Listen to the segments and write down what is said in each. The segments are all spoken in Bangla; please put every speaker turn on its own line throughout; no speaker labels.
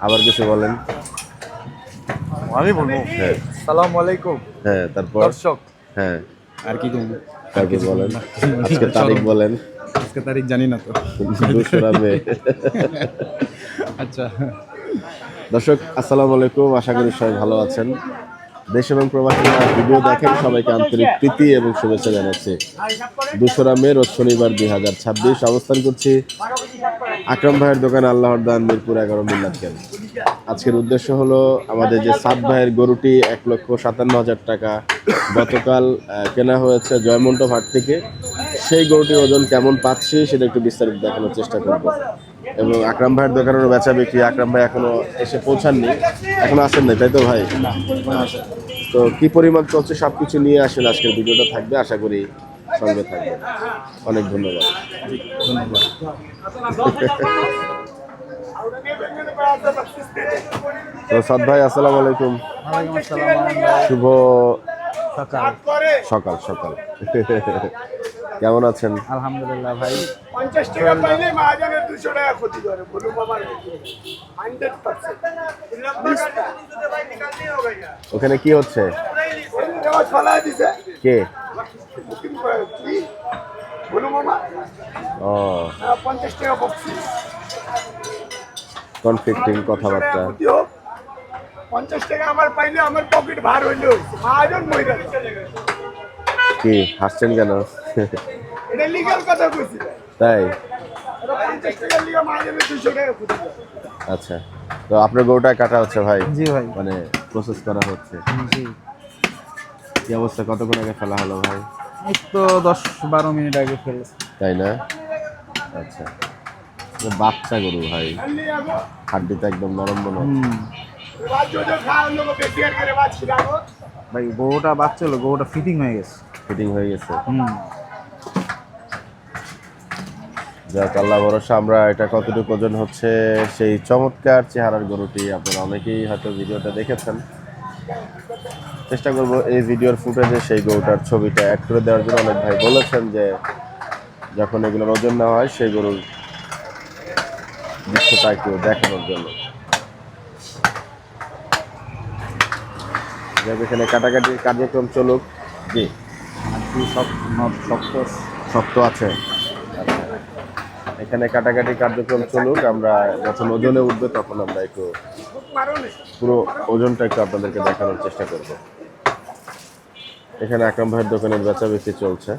আবার কিছু বলেন।
আমি বলবো
হ্যাঁ
আসসালামু আলাইকুম
হ্যাঁ, তারপর
দর্শক।
হ্যাঁ,
আর কি বলবো?
তারপর বলেন। আজকে তারিখ বলেন।
আজকে তারিখ জানি না তো।
2রা মে।
আচ্ছা,
দর্শক আসসালামু আলাইকুম, আশা করি সবাই ভালো আছেন। দেশ এবং প্রবাসী যারা ভিডিও দেখেন সবাইকে আন্তরিক প্রীতি এবং শুভেচ্ছা জানাচ্ছি। 2রা মে রোজ শনিবার 2026 অবস্থান করছি আকরাম ভাইয়ের দোকান আল্লাহর দান মিরপুর 11 মিল্লাত ক্যাম্প। আজকের উদ্দেশ্য হলো আমাদের যে সাদ ভাইয়ের গরুটি 1,57,000 টাকা গতকাল কেনা হয়েছে জয়মন্টপ হাট থেকে, সেই গরুটির ওজন কেমন পাচ্ছি সেটা একটু বিস্তারিত দেখানোর চেষ্টা করব। এবং আকরাম ভাইয়ের দোকানেরও বেচা বিক্রি, আকরাম ভাই এখনো এসে পৌঁছাননি, এখনো আসেন নাই তাই তো ভাই? তো কি পরিমাণ চলছে সবকিছু নিয়ে আসলে আজকের ভিডিওটা থাকবে, আশা করি সঙ্গে থাকবে। অনেক ধন্যবাদ। তো সাদ ভাই আসসালামু আলাইকুম।
ওয়ালাইকুম আসসালাম।
শুভ
সকাল।
সকাল সকাল। কেমন আছেন?
আলহামদুলিল্লাহ ভাই।
50 টাকা পাইলে মহাজনের 200 টাকা ক্ষতি করে বলু বাবার 100%।
ওখানে কি হচ্ছে?
রেওয়াজ ফলাই দিছে
কে?
বলু মামা
ও
50 টাকা বকছি
কনফ্লিক্টিং কথাবার্তা।
50 টাকা আমার পাইলে আমার পকেট ভার হইলো মহাজন মইরা
কি হাসছেন কেন?
এটা লিগ্যাল কথা কইছি
তাই?
50 টাকা লিগা মহাজনের 200 টাকা ক্ষতি করে।
আচ্ছা, তো আপনার গরুটা কাটা হচ্ছে ভাই?
জি ভাই।
মানে প্রসেস করা হচ্ছে।
জি,
কি অবস্থা, কতক্ষণ আগে ফেলা হলো ভাই?
এই তো 10-12 মিনিট আগে ফেলেছি।
তাই না? আচ্ছা, বাচ্চা গরু ভাই,
খালি আগো
হাড্ডিটা একদম নরম মনে হয়।
বাদ যদি খাওয়া লোক বেটিয়ার করে বাদ ছিড়াবো
ভাই গরুটা বাচ্চা হলো, গরুটা ফিটিং হয়ে গেছে।
ফিটিং হয়ে গেছে।
হুম।
যাক আল্লাহ ভরসা। আমরা এটা কতটুকু ওজন হচ্ছে সেই চমৎকার চেহারার গরুটি আপনারা অনেকেই হয়তো ভিডিওটা দেখেছেন। চেষ্টা করব এই ভিডিওর ফুটেজে সেই গরুটার ছবিটা অ্যাড করে দেওয়ার জন্য। অনেক ভাই বলেছেন যে যখন এগুলোর ওজন নেওয়া হয় সেই গরুর দৃশ্যটা একটু দেখানোর জন্য। যাক এখানে কাটাকাটির কার্যক্রম চলুক। জি,
সব শক্ত।
শক্ত আছে। আচ্ছা, এখানে কাটাকাটি কার্যক্রম চলুক, আমরা যখন ওজনে উঠবে তখন আমরা একটু পুরো ওজনটা একটু আপনাদেরকে দেখানোর চেষ্টা করব। এখানে আকরাম ভাইয়ের দোকানের বেচা বিক্রি চলছে।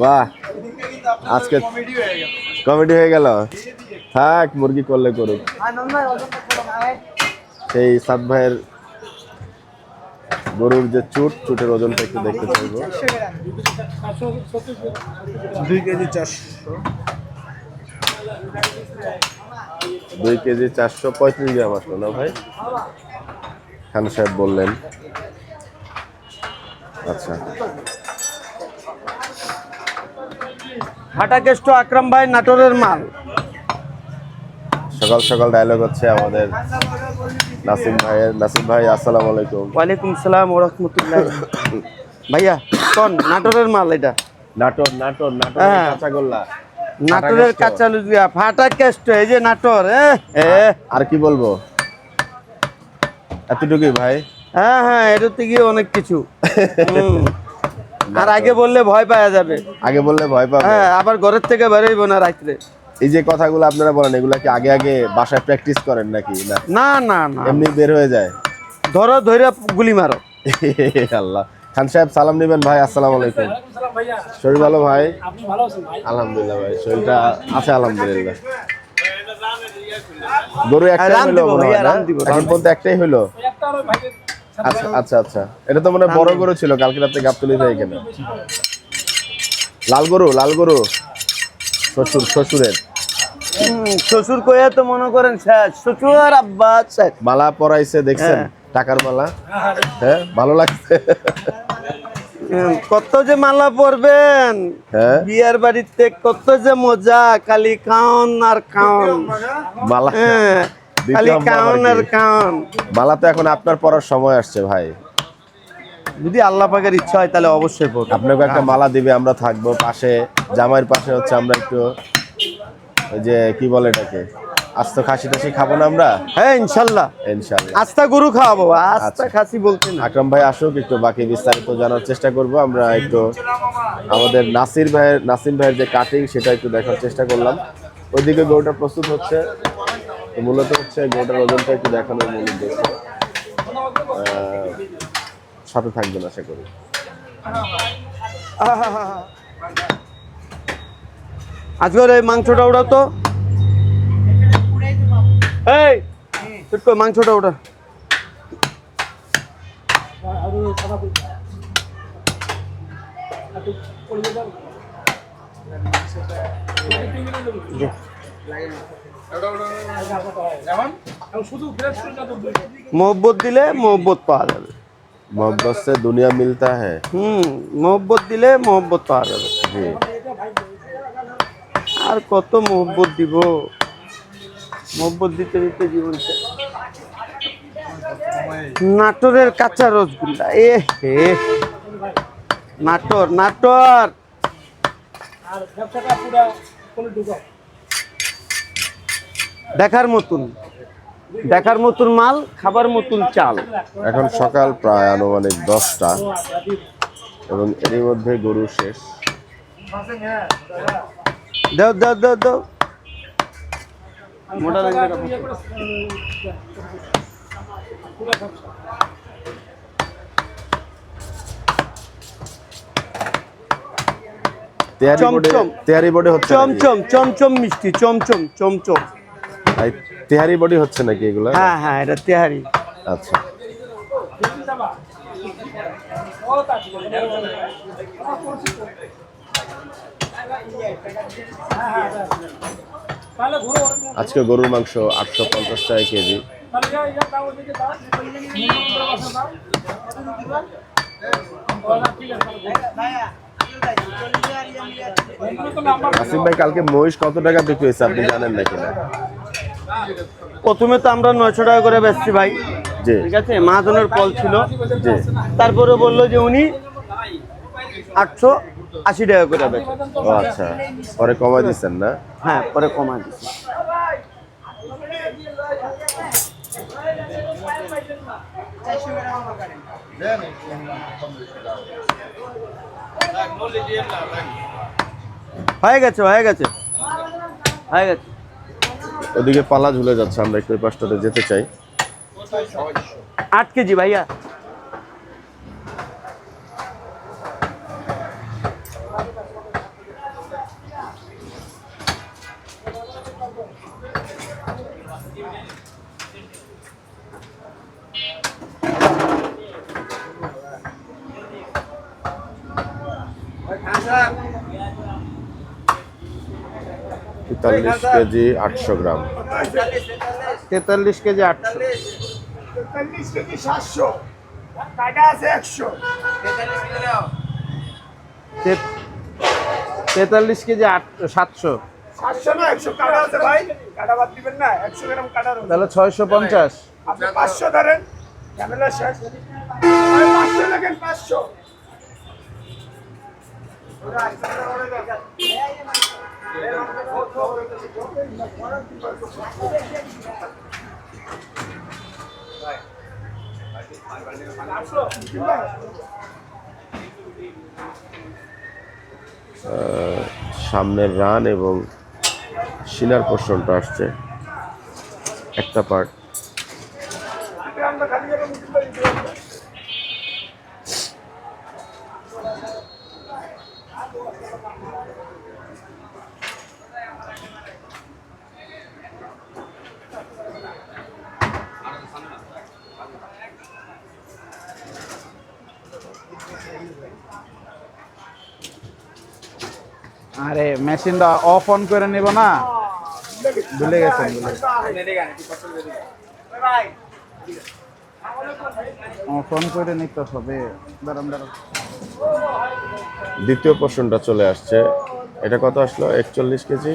বাহ, আজকে কমেডি হয়ে গেল। থাক, মুরগি করলে করুক। সেই সাদ ভাইয়ের গরুর যে চুটের ওজনটা একটু দেখতে চাইবো।
2 কেজি 400।
2 কেজি 435 গ্রাম আসলো না ভাই? খান সাহেব বললেন। আচ্ছা,
হাটা কেষ্ট আকরাম ভাই নাটোরের মাল।
সকাল সকাল ডায়লগ হচ্ছে আমাদের নাসিম ভাইয়ের। নাসিম ভাই আসসালামু আলাইকুম।
ওয়ালাইকুম সালাম ওয়া রাহমাতুল্লাহ। ভাইয়া কোন নাটোরের মাল এটা?
নাটোর নাটোর নাটোর
হ্যাঁ।
কাঁচাগোল্লা,
নাটোরের কাঁচা লুজিয়া ফাটা কেষ্ট, এই যে নাটোর।
আর কি বলবো, এতটুকুই ভাই।
হ্যাঁ হ্যাঁ, এটাতে গিয়ে অনেক কিছু। হুম। আর আগে বললে ভয় পাওয়া যাবে।
আগে বললে ভয় পাবে।
হ্যাঁ, আবার ঘরের থেকে বেরোইব না রাত্রে।
এই যে কথাগুলো আপনারা বলেন, এগুলা কি আগে আগে বাসায় প্র্যাকটিস করেন নাকি না
না না না,
এমনি বের হয়ে যায়?
ধরো ধরে গুলি মারো।
আল্লাহ। খান সাহেব সালাম নেবেন ভাই। আসসালামু আলাইকুম। শরীর ভালো ভাই? আলহামদুলিল্লাহ ভাই, শরীরটা আছে আলহামদুলিল্লাহ। গরু একটাই
রাম
হলো
দিব
মনে
ভাইয়া,
হয় না?
রাম দিব,
এখন পর্যন্ত একটাই হলো। আচ্ছা আচ্ছা আচ্ছা, এটা তো মনে হয় বড় গরু ছিল, কালকে রাতে গাবতলি থেকে কেনা। লাল গরু, লাল গরু শ্বশুরের।
শ্বশুর কইয়া তো মনে করেন শেষ, শ্বশুর আর আব্বা শেষ।
মালা পরাইছে দেখছেন? টাকার মালা। হ্যাঁ, ভালো লাগছে।
কত যে মালা পরবেন
হ্যাঁ,
বিয়ার বাড়িতে, কত যে মজা, খালি খাওন আর খাওন।
মালা
হ্যাঁ, খালি
দ্বিতীয়
খাওন আর খাওন।
মালা তো এখন আপনার পরার সময় আসছে ভাই।
যদি আল্লাহ পাকের ইচ্ছা হয় তাহলে অবশ্যই পড়বো।
আপনাকে একটা মালা দিবে, আমরা থাকবো পাশে, জামাইয়ের পাশে হচ্ছে আমরা একটু ওই যে কি বলে এটাকে আস্ত খাসি টাসি খাবো না আমরা,
হ্যাঁ ইনশাল্লাহ
ইনশাল্লাহ।
আস্তা গরু খাওয়াবো, আস্তা
আচ্ছা।
খাসি বলতে না।
আকরাম ভাই আসুক, একটু বাকি বিস্তারিত জানার চেষ্টা করব আমরা। একটু আমাদের নাসিম ভাইয়ের যে কাটিং সেটা একটু দেখার চেষ্টা করলাম। ওইদিকে গরুটা প্রস্তুত হচ্ছে, তো মূলত হচ্ছে গরুটার ওজনটা একটু দেখানোর মূল উদ্দেশ্য। সাথে থাকবেন আশা করি।
আজকের এই মাংসটা ওটা তো এই একটু মাংসটা ওটা মোহব্বত দিলে মোহব্বত পাওয়া যাবে।
मोहब्बत से दुनिया मिलता है।
মোহব্বত দিলে মোহব্বত পাওয়া যাবে।
জি।
আর কত মোহব্বত দিব, মোহব্বত দিতে দিতে জীবন শেষ। নাটোরের কাঁচা রসগোল্লা, এ হে নাটোর নাটোর। দেখার মতন মাল, খাবার মতন চাল।
এখন সকাল প্রায় আনুমানিক 10টা এবং এরই মধ্যে গরু শেষ।
দাও দাও দাও দাও মোটা লাগবে।
তেহারি বডি হচ্ছে নাকি?
চমচম চমচম মিষ্টি, চমচম চমচম।
ভাই তেহারি বডি হচ্ছে নাকি এগুলো?
হ্যাঁ হ্যাঁ, এটা তেহারি।
আচ্ছা। আজকে গরুর মাংস 850 টাকা কেজি। আসিফ ভাই কালকে মহিষ কত টাকা বিক্রি হয়েছে আপনি জানেন নাকি না?
প্রথমে তো আমরা 900 টাকা করে বেচছি ভাই,
জি
ঠিক আছে। মহাজনের কল ছিল,
জি।
তারপরে বললো যে উনি 880 টাকা করে বেচে।
ও আচ্ছা, পরে কমাই দিচ্ছেন না?
হ্যাঁ, পরে কমা দিচ্ছি। হয়ে গেছে হয়ে গেছে হয়ে গেছে।
ওদিকে পালা ঝুলে যাচ্ছে, আমরা একটু ওই পাশটাতে যেতে চাই।
8 কেজি ভাইয়া।
তেতাল্লিশ কেজি 800 গ্রাম।
43 কেজি 800।
43 কেজি 700, কাটা আছে 100।
43 কেজি 700।
700 না 100 কাটা আছে ভাই, কাটা বাদ দিবেন না। 100 গ্রাম কাটা রয়েছে।
তাহলে 650।
আপনি 500 ধরেন, ঝামেলা শেষ। 500 লেখেন, 500।
সামনের রান এবং সিনার পোর্শনটা আসছে একটা পার্ট।
আমরা খালি করে মুখে করে দিতে পারবো।
আরে মেশিনটা অফ অন করে নেব না, ভুলে গেছেন। অফ অন করে নিতে হবে। দাঁড়ান দাঁড়ান।
দ্বিতীয় পোর্শনটা চলে আসছে। এটা কত আসলো? 41 কেজি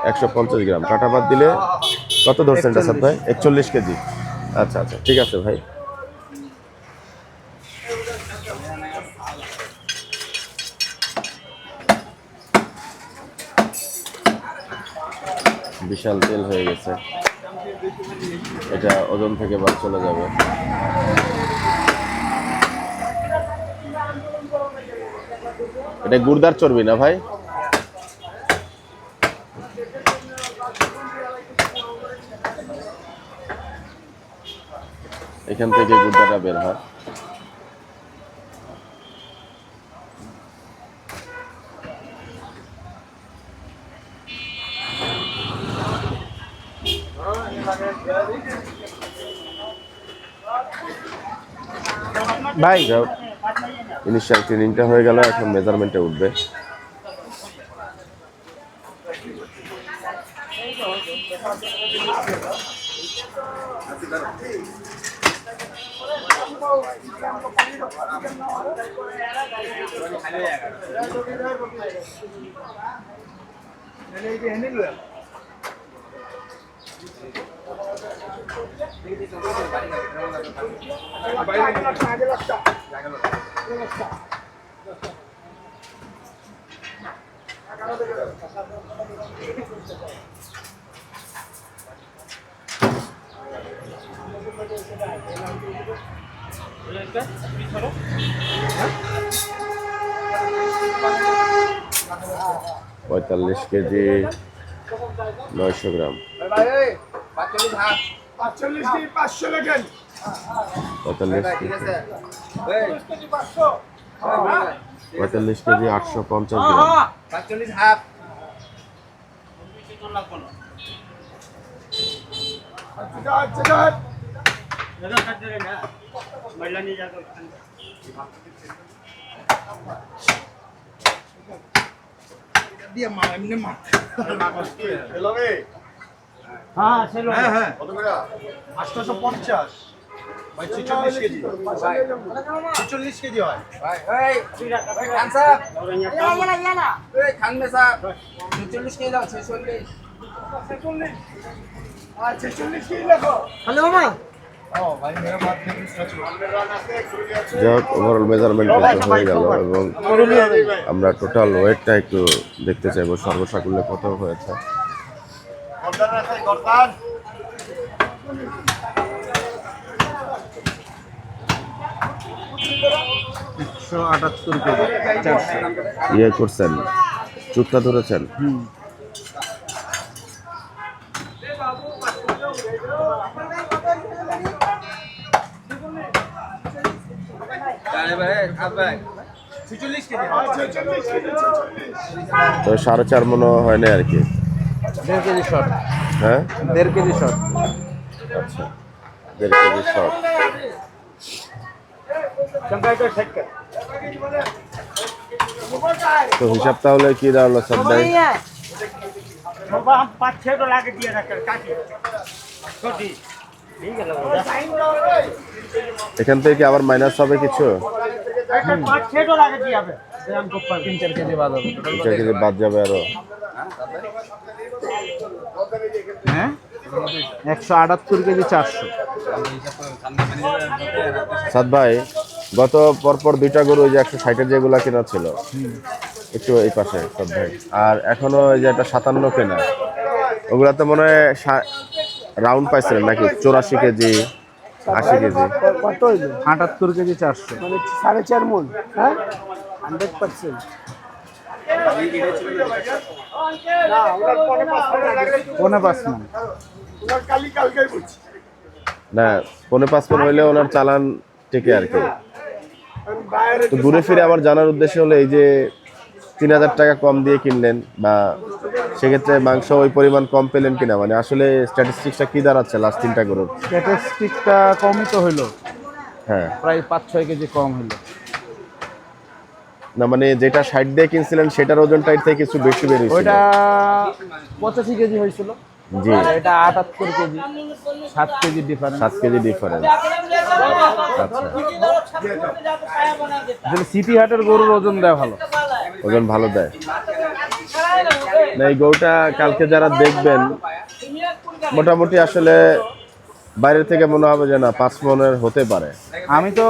150 গ্রাম। কাটা বাদ দিলে কত ধরছেন এটা স্যার ভাই? 41 কেজি। আচ্ছা আচ্ছা, ঠিক আছে ভাই। বিশাল তেল হয়ে গেছে, এটা ওজন থেকে বাদ চলে যাবে। এটা গুড়দার চর্বি না ভাই? এখান থেকে গুড়দাটা বের হয়।
ভাই
ইনিশিয়াল ট্রেনিংটা হয়ে গেল, এখন মেজারমেন্টে উঠবে। পঁয়তাল্লিশ কেজি 900 গ্রাম।
45 কি 500 লেখেন?
45 কেজি 850 গ্রাম। ওভারঅল মেজারমেন্ট হয়ে গেল এবং আমরা টোটাল ওয়েটটা একটু দেখতে চাইবো, সর্বসাকুল্যে কত হয়েছে। ইয়ে করছেন, চুটটা ধরেছেন? তো 4.5 মনে হয় না আর কি।
1.5 কেজি শর্ট।
হ্যাঁ
1.5 কেজি শর্ট।
আচ্ছা 1.5 কেজি শর্ট। তো হিসাব তাহলে কি দাঁড়ালো সব ভাই? এখান থেকে কি আবার মাইনাস হবে কিছু?
3-4 কেজি বাদ হবে।
3 কেজি বাদ যাবে আরো।
হ্যাঁ 178 কেজি 400।
সাদ ভাই, গত পরপর 2টা গরু ওই যে 160-এর যেগুলা কেনা ছিল, একটু এই পাশে সাদ ভাই, আর এখনো ওই যে একটা 57 কেনা, ওগুলাতে মনে হয় রাউন্ড পাইছিলেন নাকি 84 কেজি 80 কেজি?
কত হইলো?
78 কেজি 400।
মানে 4.5 মণ, হ্যাঁ 100%। না ওনার 5.5 মণ। ওনার কালকেই বলছি
না 5.5 মণ হইলে ওনার চালান টিকে আর কি। তো ঘুরে ফিরে আমার জানার উদ্দেশ্য হলো এই যে 3000 টাকা কম দিয়ে কিনলেন, বা সেক্ষেত্রে মাংস ওই পরিমাণ কম পেলেন কিনা, মানে আসলে স্ট্যাটিস্টিক্সটা কি দাঁড়াচ্ছে লাস্ট 3টা গরুর?
স্ট্যাটিস্টিকটা কমই তো হইলো,
হ্যাঁ
প্রায় 5-6 কেজি কম হইলো।
না মানে যেটা 60 দিয়ে কিনছিলেন সেটার ওজনটা এর থেকে কিছু বেশি বের হয়েছিল।
ওইটা 85 কেজি হয়েছিল,
জি
এটা 78 KG, 7 KG difference.
7 KG difference. আচ্ছা
সিটি হাটের গরুর ওজন দেয় ভালো,
ওজন ভালো দেয় না। এই গরুটা কালকে যারা দেখবেন মোটামুটি আসলে বাইরে থেকে মনে হবে যে না 5 মণের হতে পারে।
আমি তো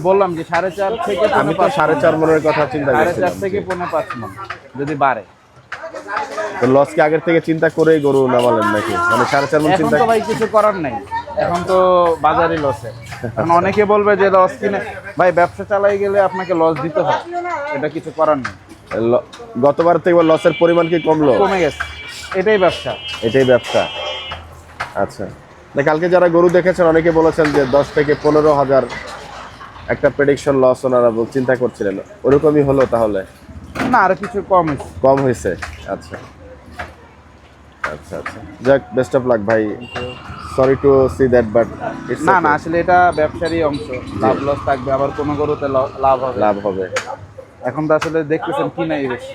বললাম যে 4.5 থেকে
আমি তো 4.5 মণের কথা চিন্তা করছিলাম।
4.5 থেকে 5.5 মণ যদি বাড়ে।
তো লস কি আগের থেকে চিন্তা করেই গরু নামালেন নাকি, মানে 4.5 মণ
এখন
চিন্তা?
তো ভাই কিছু করার নাই, এখন তো বাজারই লসে। এখন অনেকে বলবে যে লস কিনে, ভাই ব্যবসা চালাই গেলে আপনাকে লস দিতে হয়, এটা কিছু করার নেই।
গতবার থেকে লসের পরিমাণ কি কমলো?
কমে গেছে, এটাই ব্যবসা।
এটাই ব্যবসা। আচ্ছা, না কালকে যারা গরু দেখেছেন অনেকে বলেছেন যে 10 থেকে 15,000 একটা প্রেডিকশন লস ওনারা চিন্তা করছিলেন, ওরকমই হলো তাহলে?
না, আর কিছু কম হয়েছে।
কম হয়েছে। আচ্ছা আচ্ছা আচ্ছা, যাক, বেস্ট অফ লাক ভাই। Sorry to see that, but it's
না না, আসলে এটা ব্যবসারই অংশ, লাভ লস থাকবে, আবার কোনো গরুতে লাভ হবে।
লাভ হবে।
এখন তো আসলে দেখতেছেন কি নাই বেশি।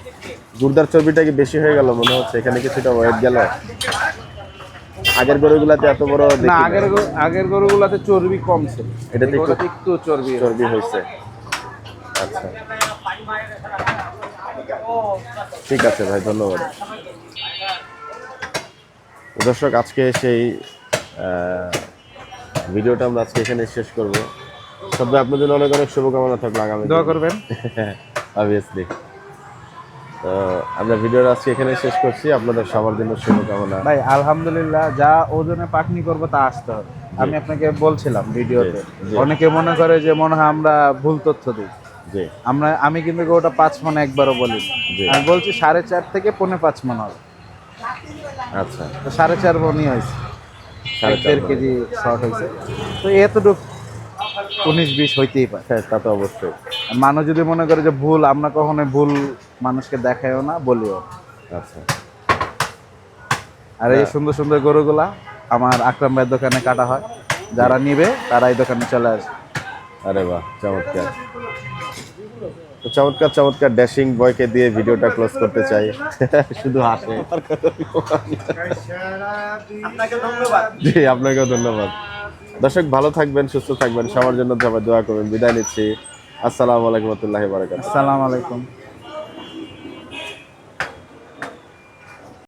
গুর্দার চর্বিটা কি বেশি হয়ে গেল মনে হচ্ছে, এখানে কিছুটা ওয়েট গেল? আগের গরুগুলাতে এত বড়
না,
দেখি
আগের গরুগুলাতে চর্বি কম ছিল,
এটাতে একটু-
এটাতে একটু চর্বি।
চর্বি হয়েছে। আচ্ছা, ঠিক আছে ভাই, ধন্যবাদ। দর্শক, আজকে সেই ভিডিওটা আমরা আজকে এখানে শেষ করব। সবাই আপনাদের জন্য অনেক অনেক শুভকামনা থাকলো আগামী
দোয়া করবেন।
অবভিয়াসলি। তো আমরা ভিডিওটা আজকে এখানে শেষ করছি, আপনাদের সবার জন্য শুভকামনা।
ভাই আলহামদুলিল্লাহ, যা ওজনে পাকনি করবো তা আসতে হবে। আমি আপনাকে বলছিলাম ভিডিওতে,
জি।
অনেকে মনে করে যে মনে হয় আমরা ভুল তথ্য দিই।
জি
আমি কিন্তু ওটা 5 মণ একবারও বলি না।
জি।
আমি বলছি 4.5 থেকে 5.5 মণ হবে।
আচ্ছা,
তো 4.5 মণই হয়েছে,
4.5
1.5 কেজি শর্ট হয়েছে। তো এতটুক 19-20 হইতেই পারে।
হ্যাঁ, তা তো অবশ্যই।
আর মানুষ যদি মনে করে যে ভুল, আমরা কখনোই ভুল মানুষকে দেখাইও না, বলিও না।
আচ্ছা,
আর এই সুন্দর সুন্দর গরুগুলা আমার আকরাম ভাইয়ের দোকানে কাটা হয়, যারা নিবে তারা এই দোকানে চলে আসবে।
আরে বাহ, চমৎকার। তো চমৎকার চমৎকার ড্যাশিং বয়কে দিয়ে ভিডিওটা ক্লোজ করতে চাই। শুধু হাসে। জি, আপনাকেও ধন্যবাদ। দর্শক, ভালো থাকবেন, সুস্থ থাকবেন, সবার জন্য সবাই দোয়া করবেন। বিদায় নিচ্ছি। আসসালামু আলাইকুম ওয়া রাহমাতুল্লাহি ওয়া বারাকাতুহু।
আসসালামু আলাইকুম।